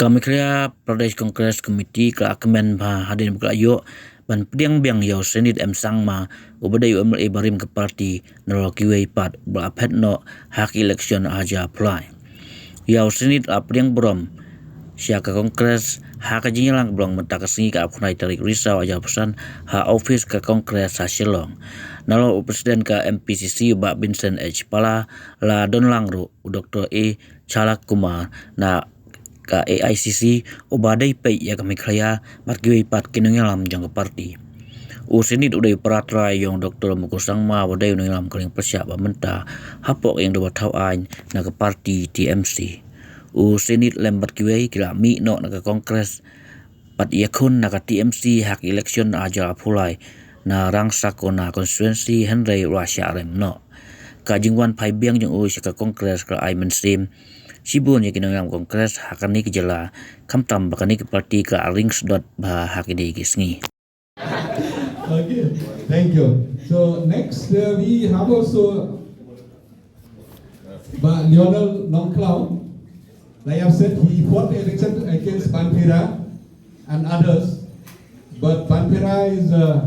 Kami kaya Pradesh Congress Committee ka akmen ba hadin buka yo ban Biang yo Zenith sang ma ubadai umre barim ke parti nero kiwei pat ba phet no hak election aja apply. Yo Zenith Biang brom sia ka Congress hak jinyalang blong mentak singi ka apnai tarik risau aja pesan ha office ka Congress ha Shillong. Nalo presiden ka MPCC ba Vincent H Pala la don langru Dr. A Chalak Kumar na ka AICC ubadai pay ya kami kaya markiwi pat kinungalam jang parti usinit udai Trai yang Dr. Mukul ma wadai ungalam kaling persiap menta hapok yang dapat tau ain na ke parti TMC usinit lembat kiwei kila mi no na ke kongres pat yakun na ke TMC hak election aja pulai na rangsak na konstituensi Henry Russia rem no kajingwan Phai Biang yang ke kongres ke ai mensim Sibun yakin dalam kongres hakani kejala kamtam bakani ke parti ke rings dot bah hakini gisngi. Okay, thank you. So next we have also Lionel Longcloud. Like I've said, he fought the election against Banpira and others, but Banpira is a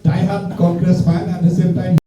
die-hard congressman at the same time.